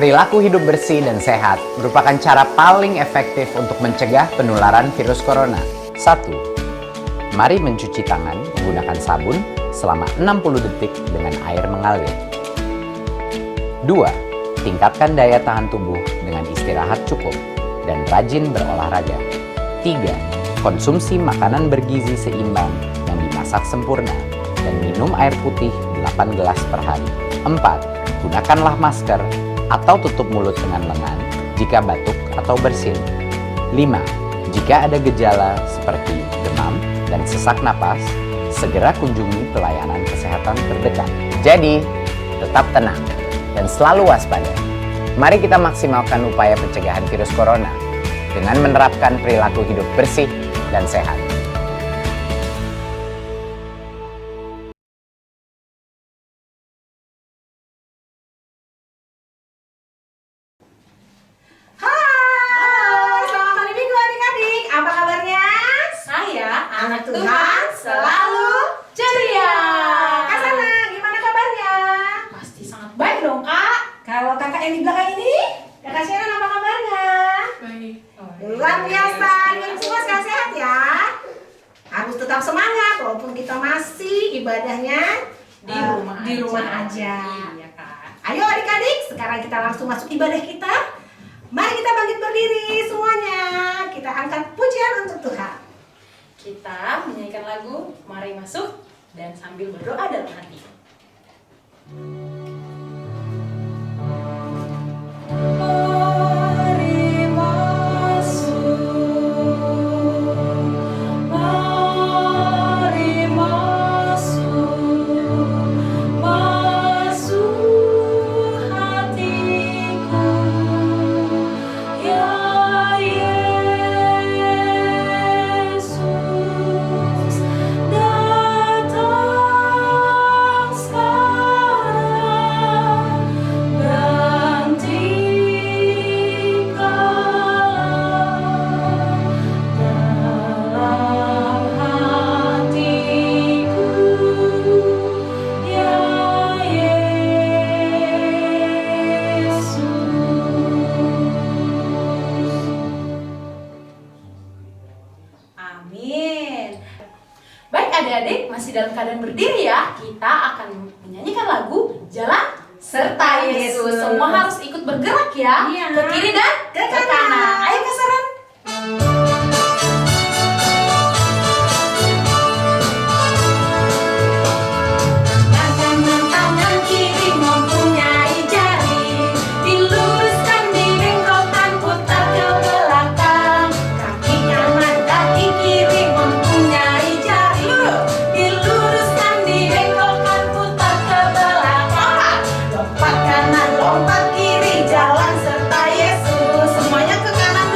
Perilaku hidup bersih dan sehat merupakan cara paling efektif untuk mencegah penularan virus corona. 1. Mari mencuci tangan menggunakan sabun selama 60 detik dengan air mengalir. 2. Tingkatkan daya tahan tubuh dengan istirahat cukup dan rajin berolahraga. 3. Konsumsi makanan bergizi seimbang yang dimasak sempurna dan minum air putih 8 gelas per hari. 4. Gunakanlah masker atau tutup mulut dengan lengan jika batuk atau bersin. 5. Jika ada gejala seperti demam dan sesak napas, segera kunjungi pelayanan kesehatan terdekat. Jadi, tetap tenang dan selalu waspada. Mari kita maksimalkan upaya pencegahan virus corona dengan menerapkan perilaku hidup bersih dan sehat. Hai, selamat hari Minggu adik-adik. Apa kabarnya? Saya Anak Tuhan selalu ceria. Kak Sana, gimana kabarnya? pasti sangat baik dong, Kak. Kalau kakak yang di belakang ini, kakak Sharon apa kabarnya? Baik. Luar biasa, kalian semua sehat ya. Harus tetap semangat walaupun kita masih ibadahnya di rumah aja. Iya, Kak. Ayo adik-adik, sekarang kita langsung masuk ibadah kita. Mari kita bangkit berdiri semuanya. Kita angkat pujian untuk Tuhan. Kita menyanyikan lagu Mari Masuk dan sambil berdoa dalam hati. Mari masuk, mari masuk, masuk hatiku, ya Yesus, datang sekarang, dalam hatiku, ya Yesus. Amin. Baik adik-adik, masih dalam keadaan berdiri ya. Kita akan menyanyikan lagu Jalan Serta Yesus. Semua harus ikut bergerak ya. Iya. Ke kiri dan Ke kanan. Ayo Kak Saran. Tangan kiri mempunyai jari, diluruskan, dibengkokkan, putar ke belakang. Kaki kanan, kaki kiri mempunyai jari, diluruskan, dibengkokkan, putar ke belakang. Lompat kanan, lompat kiri, jalan serta Yesus. Semuanya ke kanan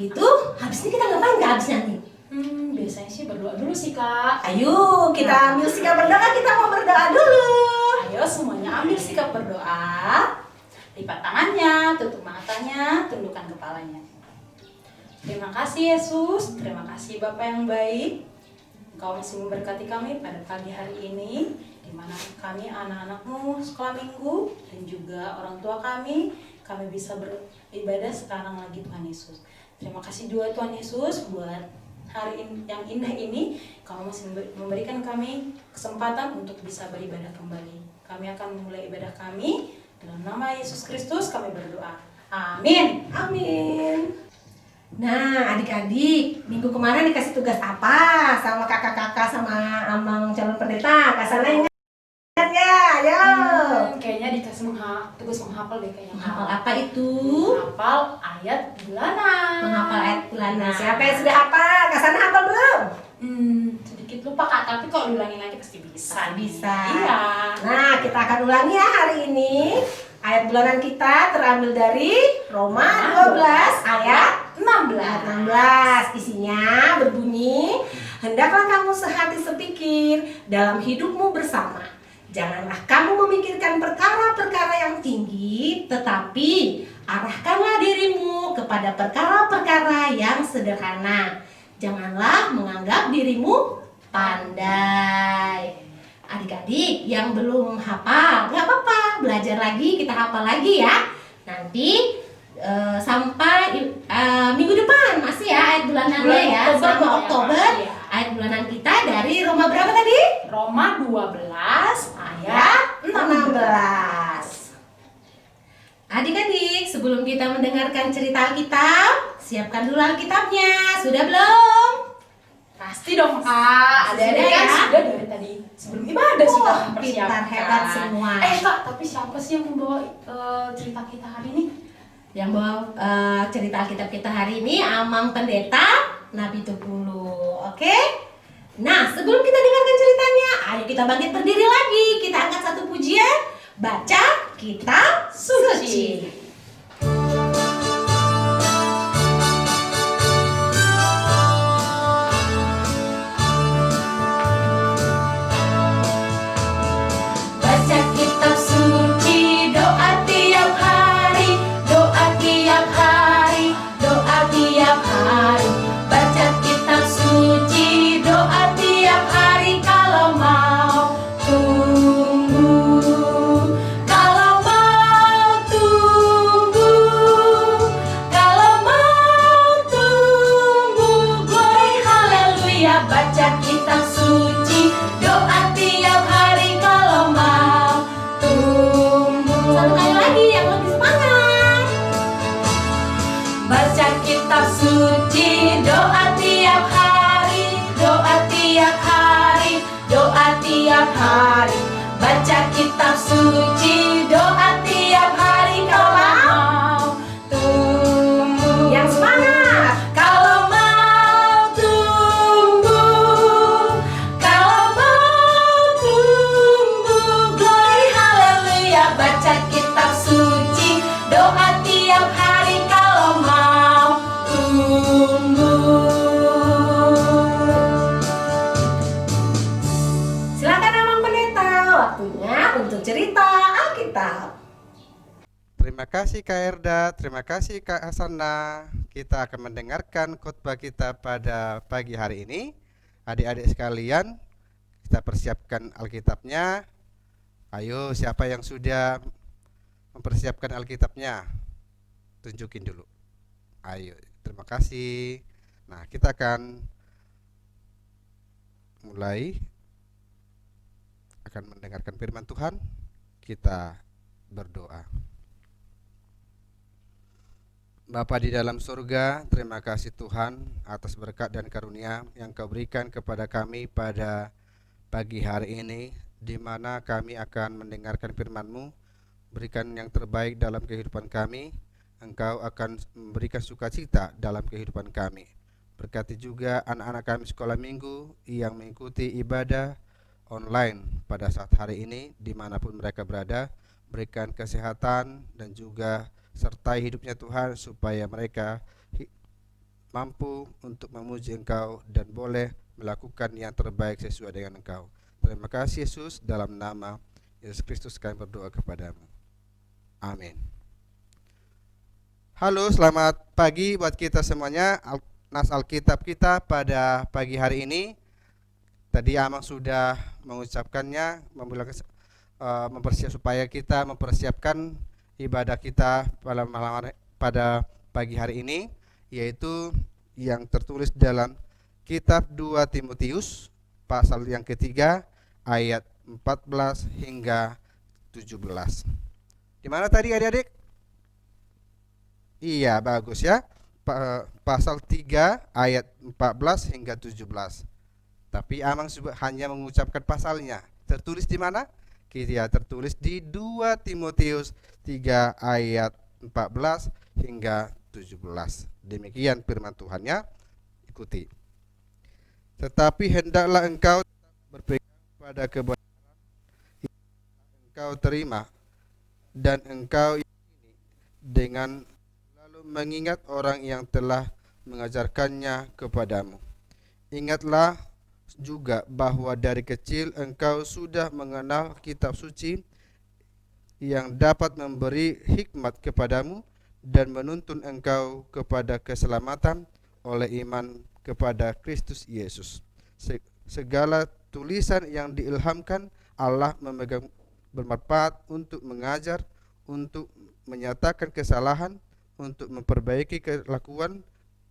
begitu, habis ini kita ngapain Kak habisnya nih? Biasanya sih berdoa dulu sih Kak. Ayo kita ambil sikap berdoa, kita mau berdoa dulu. Ayo semuanya ambil sikap berdoa. Lipat tangannya, tutup matanya, tundukkan kepalanya. Terima kasih Yesus, terima kasih Bapa yang baik. Engkau masih memberkati kami pada pagi hari ini, di mana kami anak-anakmu sekolah minggu dan juga orang tua kami bisa beribadah sekarang lagi Tuhan Yesus. Terima kasih juga Tuhan Yesus buat hari yang indah ini. Kau masih memberikan kami kesempatan untuk bisa beribadah kembali. Kami akan memulai ibadah kami. Dalam nama Yesus Kristus kami berdoa. Amin. Amin. Nah, adik-adik, minggu kemarin dikasih tugas apa sama kakak-kakak sama Amang calon pendeta? Kak Sana ingat ya? Ayo. Kayaknya dikasih tugas menghafal deh kayaknya. Menghafal apa itu? Menghafal ayat bulanan. Menghafal ayat bulanan. Siapa yang sudah hafal? Kak Sana hafal belum? Sedikit lupa Kak, tapi kalau diulangin lagi pasti bisa. Bisa. Iya. Nah, kita akan ulangi ya hari ini. Ayat bulanan kita terambil dari Roma 12 ayat 16. Isinya berbunyi, hendaklah kamu sehati sepikir dalam hidupmu bersama. Janganlah kamu memikirkan perkara-perkara yang tinggi, tetapi arahkanlah dirimu kepada perkara-perkara yang sederhana. Janganlah menganggap dirimu pandai. Adik-adik yang belum hafal, nggak apa-apa, belajar lagi, kita hafal lagi ya. Nanti sampai minggu depan masih ya ayat bulanannya ya, selama Oktober. Iya. Ayat bulanan kita dari Roma berapa tadi? Roma 12 ayat 16. Adik-adik, sebelum kita mendengarkan cerita Alkitab, siapkan dulu Alkitabnya. Sudah belum? Pasti dong Kak. Sudah Ada kan ya? sudah dari tadi sebelum ibadah sudah Wah, mempersiapkan. pintar, hebat semua. Kak, tapi siapa sih yang membawa cerita kita hari ini? Yang bawa cerita Alkitab kita hari ini Amang Pendeta Nabi Tupulu. Oke? Nah, sebelum kita dengarkan ceritanya, ayo kita bangkit berdiri lagi. Kita angkat satu pujian, baca kitab suci. Baca kitab suci, doa tiap hari, doa tiap hari, doa tiap hari. Baca kitab suci, doa tiap hari kalau mau tunggu. Kalau mau tunggu, kalau mau tunggu. Glory haleluya, baca kitab suci, doa tiap hari kalau mau tunggu. Satu kali lagi yang lebih semangat. Baca kitab suci, doa tiap hari, doa tiap hari, doa tiap hari. Baca kitab suci, doa tiap hari kalau mau tunggu. Yang semangat. Kalau mau tunggu, kalau mau tunggu. Glory haleluya, baca kitab suci, doa tiap hari kalau mau tunggu. Silakan Amang Pendeta, waktunya untuk cerita Alkitab. Terima kasih Kak Erda, terima kasih Kak Hasanah. Kita akan mendengarkan khotbah kita pada pagi hari ini. Adik-adik sekalian, kita persiapkan Alkitabnya. Ayo, siapa yang sudah mempersiapkan Alkitabnya? Tunjukin dulu. Ayo, terima kasih. Nah, kita akan mulai akan mendengarkan firman Tuhan. Kita berdoa. Bapa di dalam surga, terima kasih Tuhan atas berkat dan karunia yang Kau berikan kepada kami pada pagi hari ini, di mana kami akan mendengarkan firman-Mu. Berikan yang terbaik dalam kehidupan kami. Engkau akan memberikan sukacita dalam kehidupan kami. Berkati juga anak-anak kami sekolah minggu yang mengikuti ibadah online pada saat hari ini, dimanapun mereka berada. Berikan kesehatan dan juga sertai hidupnya Tuhan, supaya mereka mampu untuk memuji Engkau dan boleh melakukan yang terbaik sesuai dengan Engkau. Terima kasih Yesus, dalam nama Yesus Kristus kami berdoa kepadamu. Amin. Halo, selamat pagi buat kita semuanya. Nas Alkitab kita pada pagi hari ini, tadi Amang sudah mengucapkannya, supaya kita mempersiapkan ibadah kita pada pagi hari ini, yaitu yang tertulis dalam kitab 2 Timotius pasal yang ketiga ayat 14 hingga 17. Di mana tadi adik-adik? Iya, bagus ya. Pasal 3 ayat 14 hingga 17. Tapi Amang hanya mengucapkan pasalnya. Tertulis di mana? Kita tertulis di 2 Timotius 3 ayat 14 hingga 17. Demikian firman Tuhannya, ikuti. Tetapi hendaklah engkau berpegang pada kebenaran yang engkau terima dan engkau yakini, dengan selalu mengingat orang yang telah mengajarkannya kepadamu. Ingatlah juga bahwa dari kecil engkau sudah mengenal kitab suci yang dapat memberi hikmat kepadamu dan menuntun engkau kepada keselamatan oleh iman kepada Kristus Yesus. Segala tulisan yang diilhamkan Allah memegang bermanfaat untuk mengajar, untuk menyatakan kesalahan, untuk memperbaiki kelakuan,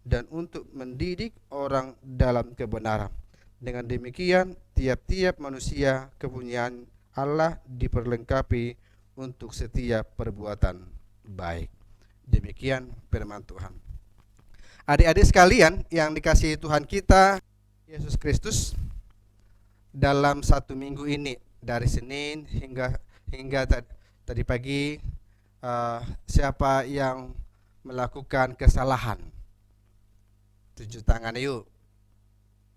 dan untuk mendidik orang dalam kebenaran. Dengan demikian, tiap-tiap manusia kepunyaan Allah diperlengkapi untuk setiap perbuatan baik. Demikian firman Tuhan. Adik-adik sekalian yang dikasihi Tuhan kita Yesus Kristus, dalam satu minggu ini dari Senin hingga tadi pagi, siapa yang melakukan kesalahan? Tunjuk tangan yuk.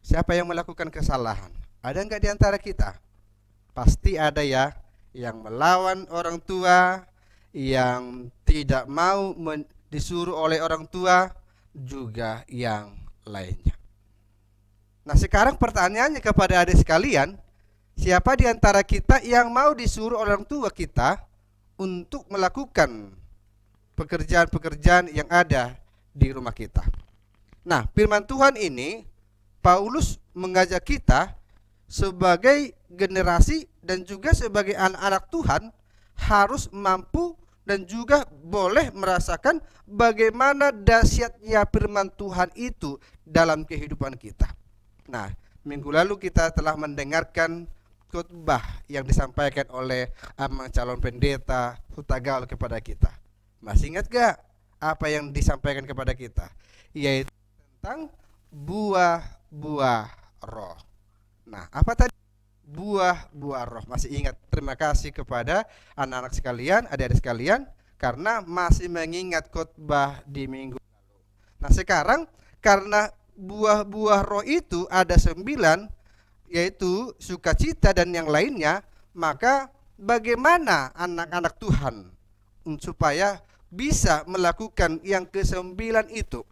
Siapa yang melakukan kesalahan? Ada enggak di antara kita? Pasti ada ya, yang melawan orang tua, yang tidak mau disuruh oleh orang tua, juga yang lainnya. Nah, sekarang pertanyaannya kepada adik sekalian, siapa di antara kita yang mau disuruh orang tua kita untuk melakukan pekerjaan-pekerjaan yang ada di rumah kita? Nah, firman Tuhan ini Paulus mengajak kita sebagai generasi dan juga sebagai anak-anak Tuhan harus mampu dan juga boleh merasakan bagaimana dahsyatnya firman Tuhan itu dalam kehidupan kita. Nah, minggu lalu kita telah mendengarkan khotbah yang disampaikan oleh Amang calon pendeta Hutagaul kepada kita. Masih ingat gak apa yang disampaikan kepada kita? Yaitu tentang buah-buah roh. Nah, apa tadi? Buah-buah roh. Masih ingat? Terima kasih kepada anak-anak sekalian, adik-adik sekalian, karena masih mengingat khotbah di minggu lalu. Nah, sekarang karena buah-buah roh itu ada 9, yaitu sukacita dan yang lainnya, maka bagaimana anak-anak Tuhan supaya bisa melakukan yang ke-9 itu?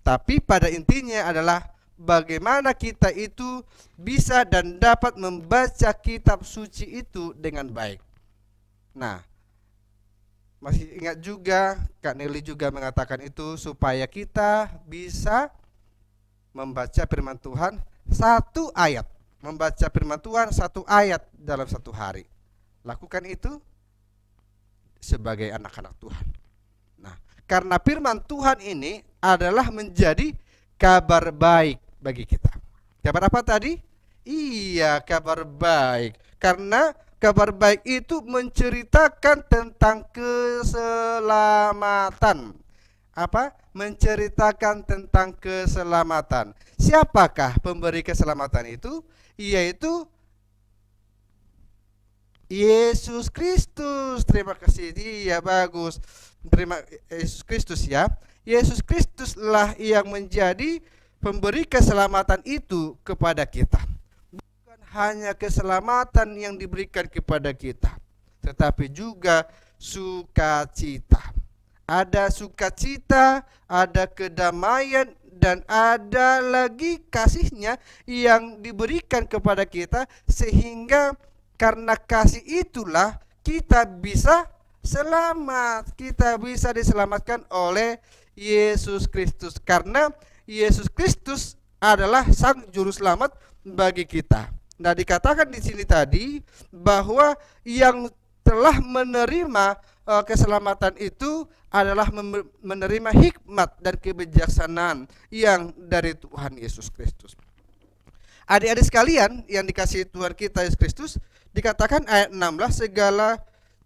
Tapi pada intinya adalah bagaimana kita itu bisa dan dapat membaca kitab suci itu dengan baik. Nah, masih ingat juga Kak Nelly juga mengatakan itu supaya kita bisa membaca firman Tuhan satu ayat. Membaca firman Tuhan satu ayat dalam satu hari. Lakukan itu sebagai anak-anak Tuhan. Nah, karena firman Tuhan ini adalah menjadi kabar baik bagi kita. Kabar apa tadi? Iya, kabar baik. Karena kabar baik itu menceritakan tentang keselamatan. Apa? Menceritakan tentang keselamatan. Siapakah pemberi keselamatan itu? Yaitu Yesus Kristus. Terima kasih. Iya, bagus. Terima Yesus Kristus ya. Yesus Kristuslah yang menjadi pemberi keselamatan itu kepada kita. Bukan hanya keselamatan yang diberikan kepada kita, tetapi juga sukacita. ada sukacita, ada kedamaian, dan ada lagi kasihnya yang diberikan kepada kita, sehingga karena kasih itulah kita bisa selamat. Kita bisa diselamatkan oleh Yesus Kristus, karena Yesus Kristus adalah sang juru selamat bagi kita. Nah, dikatakan di sini tadi bahwa yang telah menerima keselamatan itu adalah menerima hikmat dan kebijaksanaan yang dari Tuhan Yesus Kristus. Adik-adik sekalian yang dikasihi Tuhan kita Yesus Kristus, dikatakan ayat 16, segala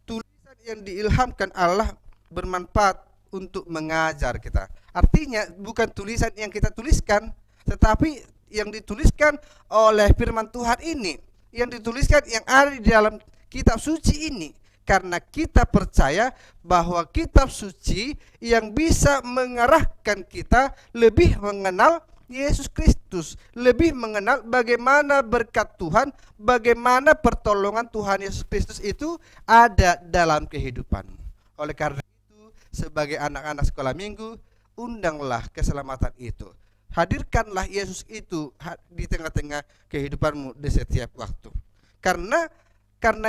tulisan yang diilhamkan Allah bermanfaat untuk mengajar kita. Artinya bukan tulisan yang kita tuliskan, tetapi yang dituliskan oleh firman Tuhan ini, yang dituliskan yang ada di dalam kitab suci ini. Karena kita percaya bahwa kitab suci yang bisa mengarahkan kita lebih mengenal Yesus Kristus, lebih mengenal bagaimana berkat Tuhan, bagaimana pertolongan Tuhan Yesus Kristus itu ada dalam kehidupan. Oleh karena itu, sebagai anak-anak sekolah minggu, undanglah keselamatan itu. Hadirkanlah Yesus itu di tengah-tengah kehidupanmu di setiap waktu. Karena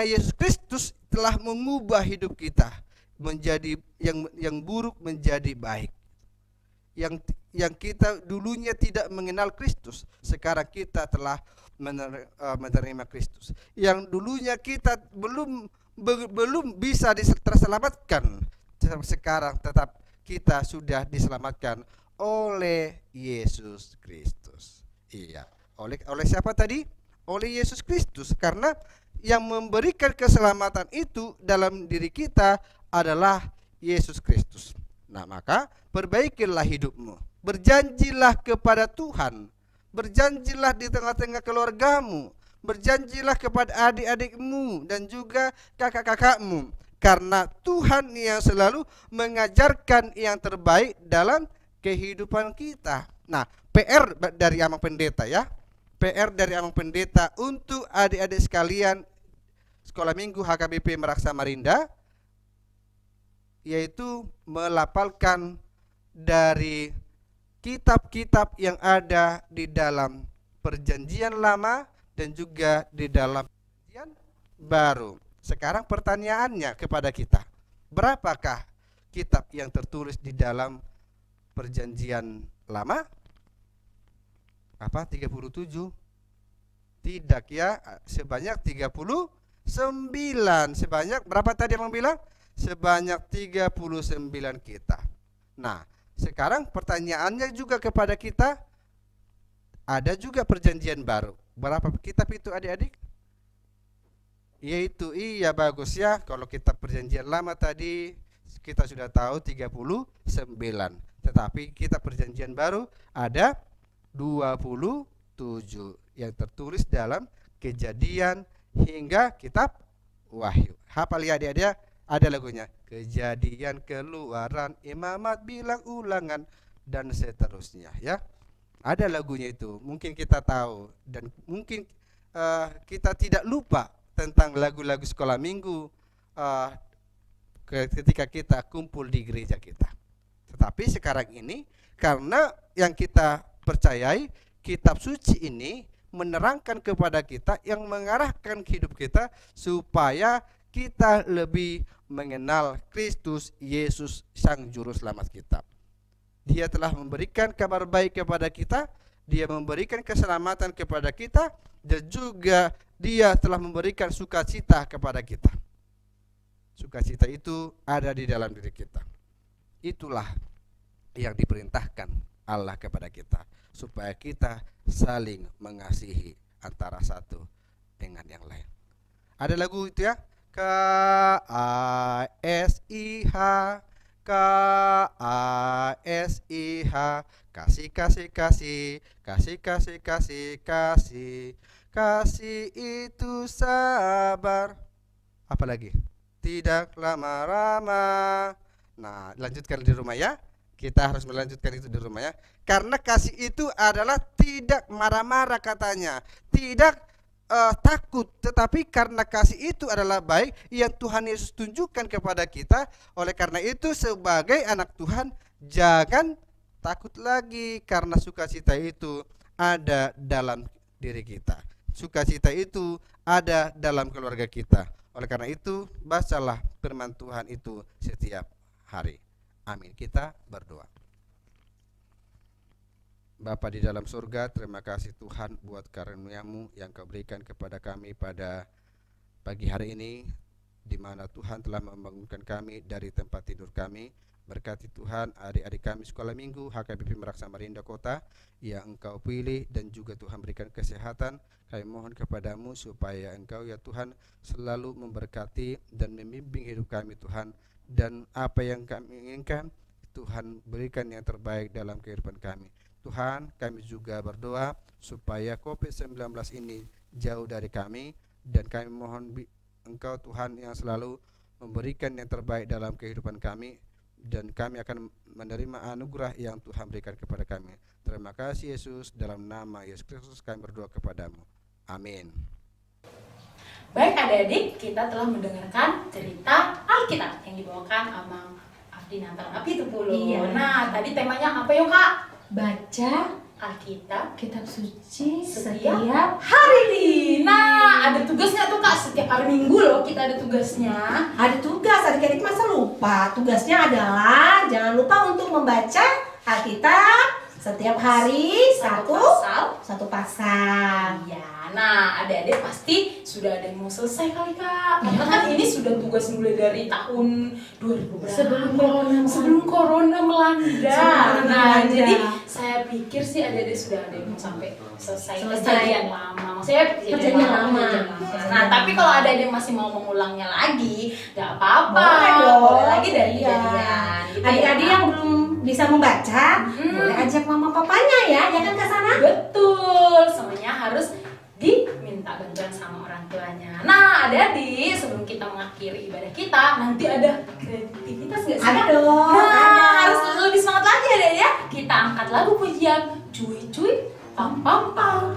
Yesus Kristus telah mengubah hidup kita menjadi yang buruk menjadi baik. Yang kita dulunya tidak mengenal Kristus, sekarang kita telah menerima Kristus. Yang dulunya kita belum bisa terselamatkan, sekarang tetap kita sudah diselamatkan oleh Yesus Kristus. Iya, oleh siapa tadi? Oleh Yesus Kristus, karena yang memberikan keselamatan itu dalam diri kita adalah Yesus Kristus. Nah, maka perbaikilah hidupmu. Berjanjilah kepada Tuhan. Berjanjilah di tengah-tengah keluargamu. Berjanjilah kepada adik-adikmu dan juga kakak-kakakmu. Karena Tuhan yang selalu mengajarkan yang terbaik dalam kehidupan kita. Nah, PR dari Amang Pendeta ya. PR dari Amang Pendeta untuk adik-adik sekalian Sekolah Minggu HKBP Merak Samarinda, yaitu melafalkan dari kitab-kitab yang ada di dalam Perjanjian Lama dan juga di dalam Perjanjian Baru. Sekarang pertanyaannya kepada kita, berapakah kitab yang tertulis di dalam Perjanjian Lama? Apa? 37? Tidak ya, sebanyak 39. Sebanyak berapa tadi yang bilang? Sebanyak 39 kitab. Nah, sekarang pertanyaannya juga kepada kita, ada juga Perjanjian Baru. Berapa kitab itu adik-adik? Yaitu iya bagus ya, kalau kitab Perjanjian Lama tadi kita sudah tahu 39. Tetapi kitab Perjanjian Baru ada 27 yang tertulis dalam Kejadian hingga kitab Wahyu. Hafal ya adik-adik, ada lagunya. Kejadian, Keluaran, Imamat, Bilang, Ulangan, dan seterusnya ya. Ada lagunya itu, mungkin kita tahu. Dan mungkin kita tidak lupa tentang lagu-lagu sekolah minggu ketika kita kumpul di gereja kita. Tetapi sekarang ini, karena yang kita percayai, kitab suci ini menerangkan kepada kita, yang mengarahkan hidup kita supaya kita lebih mengenal Kristus Yesus sang juru selamat kita. Dia telah memberikan kabar baik kepada kita, dia memberikan keselamatan kepada kita, dan juga dia telah memberikan sukacita kepada kita. Sukacita itu ada di dalam diri kita. Itulah yang diperintahkan Allah kepada kita, supaya kita saling mengasihi antara satu dengan yang lain. Ada lagu itu ya, K-A-S-I-H, K-A-S-I-H, kasih, kasih, kasih, kasih, kasih, kasih, kasih, kasih itu sabar. Apa lagi? Tidak lama-lama. Nah, lanjutkan di rumah ya. Kita harus melanjutkan itu di rumah ya. Karena kasih itu adalah tidak marah-marah katanya. Tidak takut, tetapi karena kasih itu adalah baik yang Tuhan Yesus tunjukkan kepada kita. Oleh karena itu sebagai anak Tuhan jangan takut lagi, karena sukacita itu ada dalam diri kita. Sukacita itu ada dalam keluarga kita. Oleh karena itu bacalah firman Tuhan itu setiap hari. Amin. Kita berdoa. Bapa di dalam surga, terima kasih Tuhan buat karunia-Mu yang Kau berikan kepada kami pada pagi hari ini, di mana Tuhan telah membangunkan kami dari tempat tidur kami. Berkati Tuhan adik-adik kami sekolah minggu HKBP Merak Samarinda Kota yang Engkau pilih, dan juga Tuhan berikan kesehatan. Kami mohon kepadamu supaya Engkau ya Tuhan selalu memberkati dan membimbing hidup kami Tuhan, dan apa yang kami inginkan Tuhan berikan yang terbaik dalam kehidupan kami. Tuhan, kami juga berdoa supaya COVID-19 ini jauh dari kami, dan kami mohon Engkau Tuhan yang selalu memberikan yang terbaik dalam kehidupan kami, dan kami akan menerima anugerah yang Tuhan berikan kepada kami. Terima kasih Yesus, dalam nama Yesus Kristus kami berdoa kepadamu. Amin. Baik adik-adik, kita telah mendengarkan cerita Alkitab yang dibawakan Amang Afdinata Apitupulu. Iya. Nah, tadi temanya apa yuk Kak? Baca Alkitab kitab suci setiap setiap hari. Nah, ada tugasnya tuh Kak, setiap hari Minggu loh kita ada tugasnya. ada tugas, adik-adik masa lupa. Tugasnya adalah jangan lupa untuk membaca Alkitab setiap hari satu pasal. Iya, nah adik-adik pasti sudah ada yang mau selesai kali Kak. Karena kan ini sudah tugas mulai dari tahun 2000 sebelum corona melanda. Nah, jadi saya pikir sih adik-adik sudah ada yang mau sampai selesai. Kejadian lama. Maksudnya Kejadian lama. Nah, tapi kalau ada yang masih mau mengulangnya lagi, enggak apa-apa. Boleh lagi dari iya. kejadian. Gitu Adik-adik ya, yang belum bisa membaca, boleh ajak mama papanya ya kan ke sana. betul, semuanya harus diminta bantuan sama orang tuanya. Nah, adik-adik, sebelum kita mengakhiri ibadah kita, nanti ada kreativitas nggak sih? Ada dong. Nah, ada. harus lebih semangat lagi ya, ya. Kita angkat lagu pujian, cuy cuy, pam pam pam.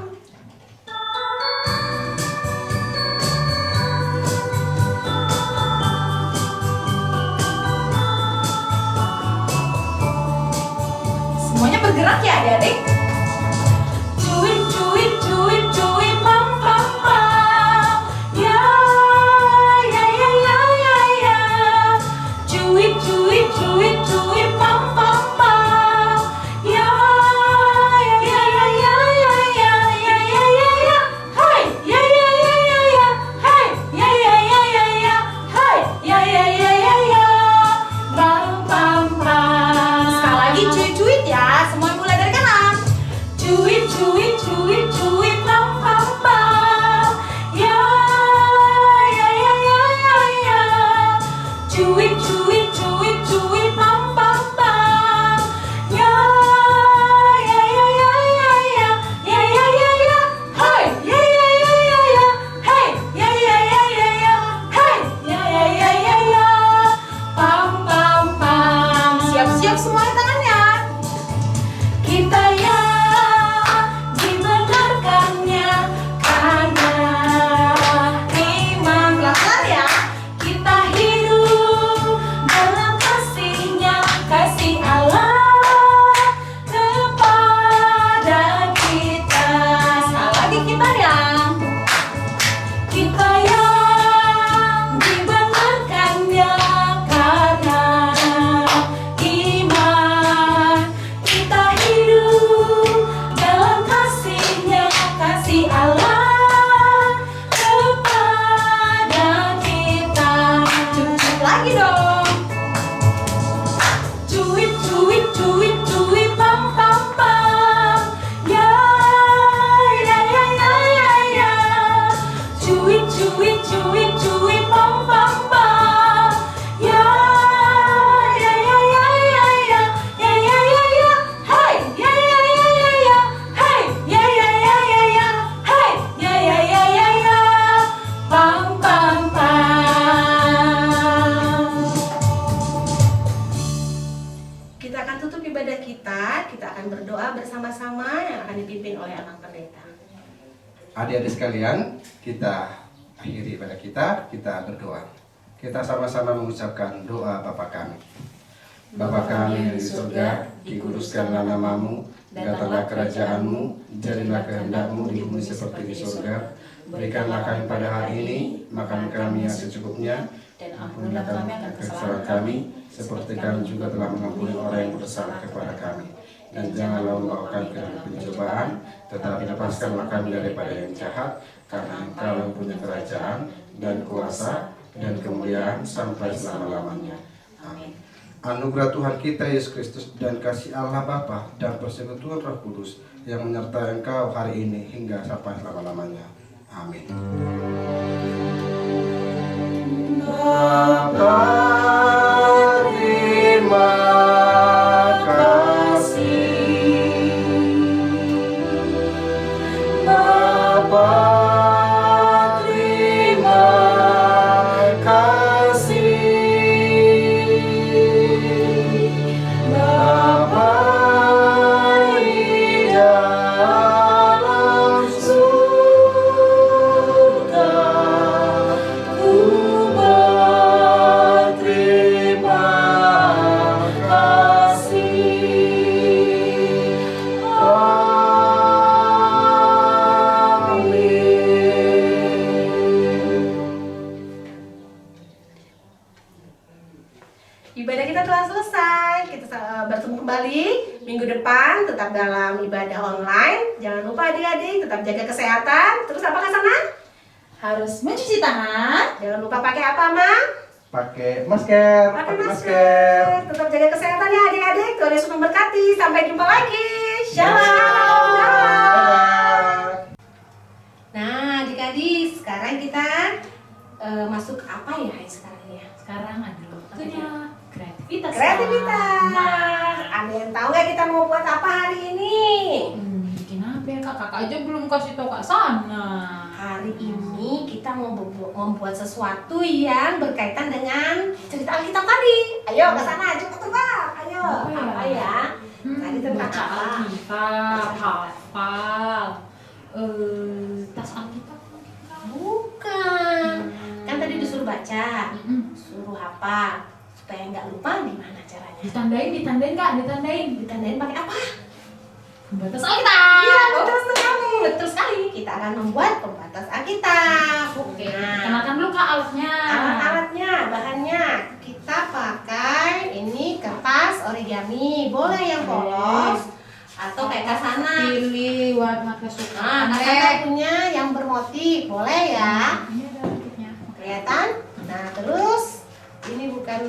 Semuanya bergerak ya adik-adik. Cuit cuit cuit cuit pam pam pam. Ya ya ya ya ya ya. Cuit cuit cuit cuit pam pam pam. Ya ya ya ya ya ya ya ya ya ya. Hai ya ya ya ya ya. Hai ya ya ya ya ya. Hai ya ya ya ya ya. Pam pam pam. Sekali lagi cuit cuit ya. Semua mulai dari kanan. Cuit cuit cuit cuit pam pam pam. Ya ya ya ya ya ya. Cuit cuit cuit cuit pam pam pam. Ya ya ya ya ya ya. Ya ya ya ya. Hai ya ya ya ya ya. Hai ya ya ya ya ya. Hai ya ya ya ya ya. Pam pam pam. Siap-siap semuanya tangannya. Kita yang dibenarkannya karena iman. Pelan-pelan ya. Kita hidup dalam kasih-Nya, kasih Allah kepada kita. Sekali lagi kita yang dibenarkannya karena iman. Kita hidup dalam kasih-Nya, kasih Allah kepada kita. Cukup lagi dong. Cuit cuit cuit cuit pam pam pam. Ya ya ya ya ya ya. Cuit cuit cuit cuit pam pam pam. Ya ya ya ya ya ya. Ya ya ya ya. Hai ya ya ya ya ya. Hai ya ya ya ya ya. Hai ya ya ya ya ya. Pam pam pam. Kita akan tutup ibadah kita akan berdoa bersama-sama yang akan dipimpin oleh anak pendeta. Adik-adik sekalian, kita akhiri pada kita berdoa. Kita sama-sama mengucapkan doa Bapa kami. Bapa kami yang di surga, dikuduskanlah namamu, datanglah kerajaanmu, jadilah kehendak-mu di bumi seperti di surga. Berikanlah kami pada hari ini makan kami yang secukupnya, dan ampunilah kami akan kesalahan kami, seperti kami juga telah mengampuni orang yang bersalah kepada kami. Dan janganlah membawa kami ke dalam pencobaan, tetapi lepaskanlah kami daripada yang jahat, karena Engkau yang punya kerajaan dan kuasa dan kemuliaan sampai selama-lamanya. Amin. Anugerah Tuhan kita Yesus Kristus dan kasih Allah Bapa dan persekutuan Roh Kudus yang menyertai engkau hari ini hingga sampai selama-lamanya. Amin. Bapa, terima kasih. Bapa, terima kasih. Bapa di dalam surga, ku berterima kasih. Ibadah kita telah selesai. Kita bertemu kembali minggu depan, tetap dalam ibadah online. Jangan lupa adik-adik tetap jaga kesehatan. Terus apa Kak Sana? Harus mencuci tangan. Jangan lupa pakai apa, Mang? Pakai masker. Pakai masker. Tetap jaga kesehatan ya adik-adik. Tuhan Yesus memberkati. Sampai jumpa lagi. Shalom. Dadah. Nah, adik-adik, sekarang kita masuk apa ya sekarang ya? Sekarang adalah waktunya kreativitas. Kreativitas. Nah, Ada yang tahu nggak kita mau buat apa hari ini? bikin apa ya kak? Kakak aja belum kasih tau Kak Sana. Hari ini kita mau membuat sesuatu yang berkaitan dengan cerita Alkitab tadi. Ayo ke sana, cepat tebak. Ayo. Apa ya? Tadi tentang Baca apa? Alkitab, hafal, tas Alkitab. Bukan. Kan tadi disuruh baca, suruh hafal. Supaya nggak lupa gimana caranya? Ditandain kak, ditandain. Ditandain pakai apa? Pembatas Alkitab. Iya, betul sekali. Betul sekali. Kita akan membuat pembatas Alkitab. Oke, Nah, kenalkan dulu kak alatnya. alat-alatnya, bahannya kita pakai ini kertas origami, boleh yang polos atau kayak Kak Sana. Pilih warna Nah, kesukaan. Kak Sana punya yang bermotif, boleh ya? Ini ada motifnya. Kelihatan? Nah, terus ini bukan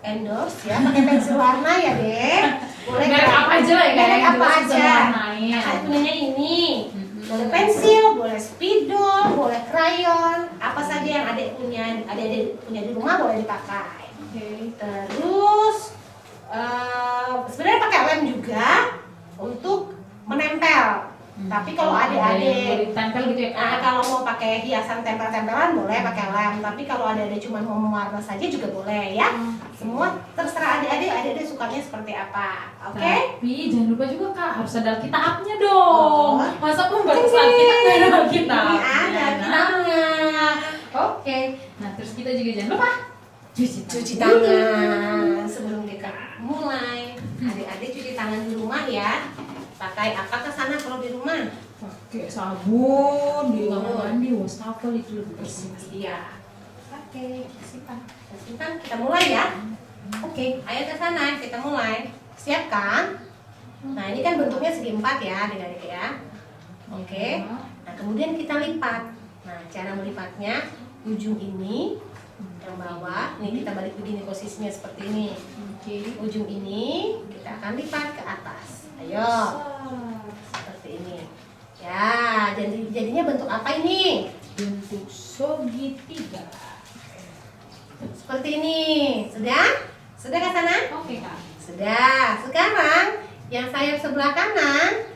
endorse ya, pakai pensil warna ya, Dek. Boleh Merek Kak? apa aja lah ya, Merek yang apa jelas bisa aja? mewarnain. Saya punyanya ini. Boleh pensil, boleh spidol, boleh krayon, apa saja yang adik punya di rumah boleh dipakai. Oke. Terus sebenarnya pakai lem juga untuk menempel. Tapi kalau Ada yang boleh adik-adik ditempel gitu ya kak. kalau mau pakai hiasan tempel-tempelan boleh pakai lem. Tapi kalau adik-adik cuma mau mewarna saja juga boleh ya. Semua terserah adik-adik sukanya seperti apa. Oke? Tapi jangan lupa juga kak, harus ada Alkitabnya dong. Oh. Masa pembatas Alkitab nggak ada Alkitab? Ini ada Alkitabnya. Oke. Nah terus kita juga jangan lupa Cuci tangan sebelum kita mulai. Adik-adik cuci tangan di rumah ya. Pakai apa ke sana kalau di rumah? pakai sabun di kamar mandi, wastafel itu lebih bersih. Iya. Oke, simpan. Kita mulai ya. Oke, ayo ke sana kita mulai. Siap kan? Nah, ini kan bentuknya segi 4 ya, adik-adik ya. Oke. Nah, kemudian kita lipat. Nah, cara melipatnya ujung ini yang bawah, ini kita balik begini posisinya seperti ini. Oke. Ujung ini kita akan lipat ke atas. Ayo, seperti ini. Ya, jadinya bentuk apa ini? Bentuk segitiga. Seperti ini. Sudah? Sudah ke sana? Oke kak. Sudah. Sekarang yang sayap sebelah kanan,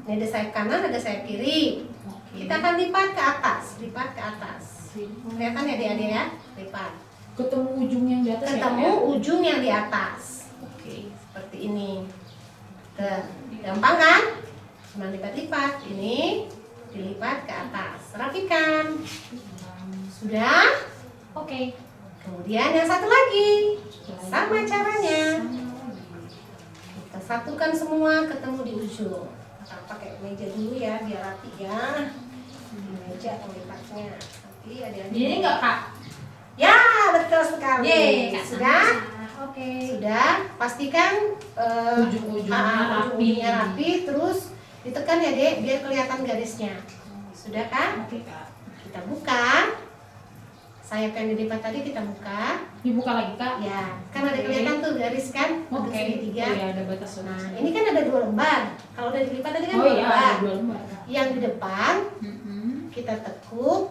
ini ada sayap kanan, ada sayap kiri. Oke. Kita akan lipat ke atas, lipat ke atas. Kelihatan ya adik-adik ya? Lipat. Ketemu ujung yang di atas ya, Ketemu Kak? ujung yang di atas. Oke. Seperti ini. Gampang kan? Cuma lipat-lipat. Ini dilipat ke atas. Rapikan. Sudah? Oke. Kemudian yang satu lagi. Sama caranya. Kita satukan semua ketemu di ujung. Kita pakai meja dulu ya biar rapi ya. Meja pelipatnya. Nanti ada Ini enggak, Kak? Ya, betul sekali. Yeay, Kak. Sudah? Oke. Sudah, pastikan Ujung-ujungnya ujung-ujungnya rapi, terus ditekan ya Dek, biar kelihatan garisnya. Sudah kan? Oke, Kak. Kita buka. Sayap yang dilipat tadi kita buka. Dibuka lagi, Kak. Ya, kan ada kelihatan tuh garis kan? Bentuk Oke. segitiga. Oh, iya, ada batas. Nah, ini kan ada 2 lembar. Kalau udah dilipat tadi kan Oh 2 iya, lembar. ada 2 lembar. Yang di depan kita tekuk,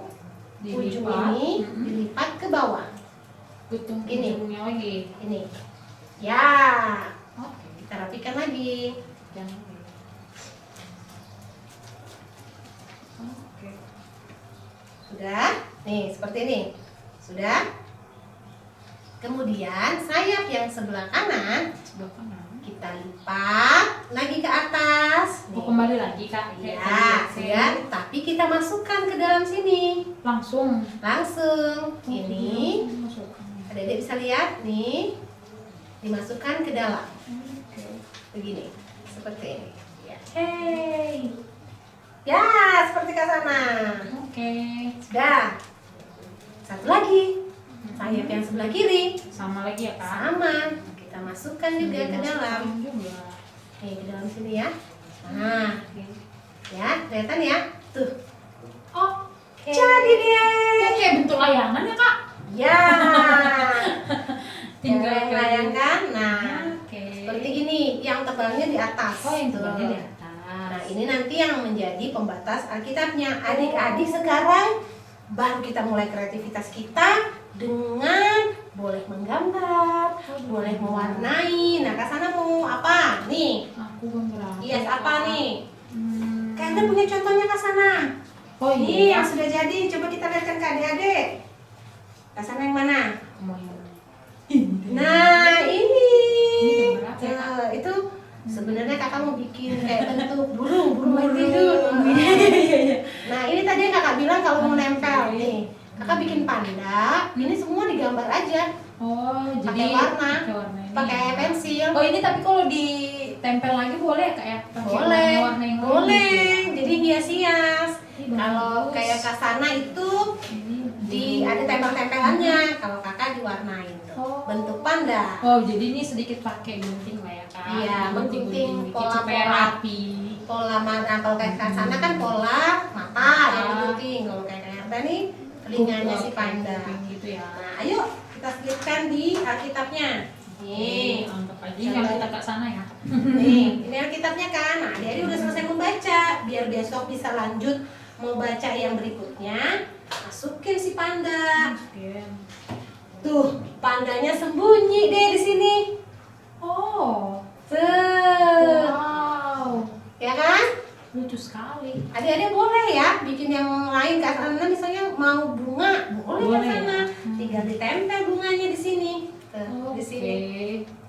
ujung ini dilipat ke bawah. Ujung Ini. ujungnya lagi. Ini. Ya, Oke. kita rapikan lagi. Jangan. Oke. Sudah? Nih, seperti ini. Sudah? Kemudian sayap yang sebelah kanan Sebelah kanan. kita lipat lagi ke atas. Oh, Nih. kembali lagi, Kak. Ya, sudah. Tapi kita masukkan ke dalam sini. Langsung. Langsung. Ini, Masukkan. Adik-adik bisa lihat nih. Dimasukkan ke dalam. Oke. Begini. Seperti ini. Ya. Hey. Ya, seperti ke sana. Oke. Sudah. Satu lagi. Sayap yang sebelah kiri. Sama lagi ya, Kak. Sama. Kita masukkan juga ke dalam. Juga. Nih, ke dalam sini ya. Nah, Oke. ya, kelihatan ya? Tuh. Oke. Jadi deh. Kok kayak bentuk layangan ya, Kak? Ya. Tinggal Yang layangkan. Nah, Oke. seperti gini. Yang tebalnya di atas. Oh, yang Tuh. tebalnya di atas. Nah, ini nanti yang menjadi pembatas Alkitabnya. Adik-adik sekarang baru kita mulai kreativitas kita dengan boleh menggambar, boleh mewarnai. Nah, Kak Sana mau apa? Nih, Aku gambar. hias apa nih? Hmm. Kalian punya contohnya Kak Sana? Oh Ini iya. yang sudah jadi. Coba kita lihatkan ke adik-adik. Kak Sana yang mana? Mau yang Nah, ini. Ini gambar apa ya, Kak? Tuh, itu sebenarnya kakak mau bikin kayak bentuk burung main tidur. Nah, ini tadi yang kakak bilang kalau mau nempel nih. Kakak bikin panda, ini semua digambar aja. Oh, Pakai jadi warna. Pakai warna ini. Pakai pensil. Oh, ini tapi kalau ditempel lagi boleh ya, Kak ya? Pakai Boleh, warna yang lain boleh. gitu. Jadi hias-hias. Ih, Kalau bagus. kayak Kak Sana itu Ini ada tempel-tempelannya. Kalau kakak diwarnain tuh. Oh. Bentuk panda. Oh, jadi ini sedikit pakai gunting lah ya, Kak? Iya, gunting-gunting gunting dikit pola-pola. supaya rapi. Pola mata, kalau kayak Kak Sana kan pola mata yang digunting. Kalau kayak Kak Erta nih telinganya si panda. Gitu ya. Nah, ayo kita selipkan di Alkitabnya. Nih, Anggap aja yang kita ke sana ya. nih, ini Alkitabnya kan. Nah, adik-adik udah selesai membaca. Biar besok bisa lanjut mau baca yang berikutnya. Masukin si panda. Tuh, pandanya sembunyi deh di sini. Oh, Tuh, wow, ya kan? lucu sekali. Adik-adik boleh ya bikin yang lain. Kak Sana misalnya mau bunga, boleh Kak Boleh Sana. ya? Tinggal ditempel bunganya di sini. Tuh, di sini.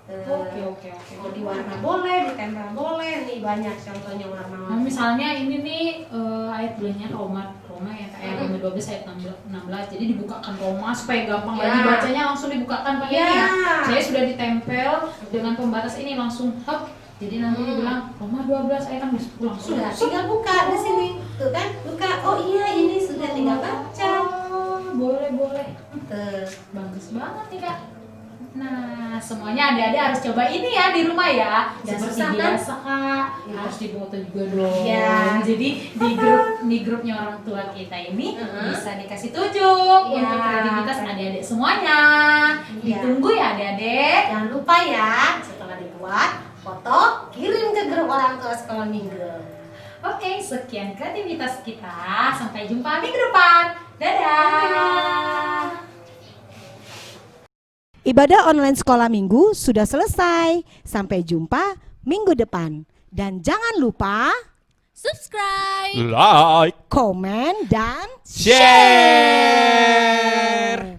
Tuh. Oke. Mau di warna boleh, ditempel boleh. Nih banyak contohnya Nah, warna-warna. misalnya ini nih ayat bulannya Roma ya, kayak Roma 12 ayat 16. Jadi dibukakan Roma supaya gampang Ya. lagi bacanya, langsung dibukakan pakai Ya. ini ya. Saya sudah ditempel dengan pembatas ini langsung hop. Jadi nanti dibilang Roma 12 ayat 10 langsung. Sudah, tinggal buka di sini. Tuh kan, buka. Oh iya, ini sudah tinggal baca. Oh, boleh. Tuh. Bagus banget nih, Kak. Nah, semuanya adik-adik harus coba ini ya di rumah ya. Nggak Seperti susah, kan? biasa, Kak. Ya. Harus difoto juga dong. Ya. Jadi di grupnya orang tua kita ini Uh-huh. bisa dikasih tunjuk Ya. untuk kreativitas adik-adik semuanya. Ya. Ditunggu ya adik-adik. Jangan lupa ya, setelah dibuat, foto, kirim ke grup orang tua sekolah minggu. Oke, sekian kreativitas kita. Sampai jumpa minggu depan. Dadah. Ibadah online sekolah minggu sudah selesai. Sampai jumpa minggu depan. Dan jangan lupa subscribe, like, komen dan share.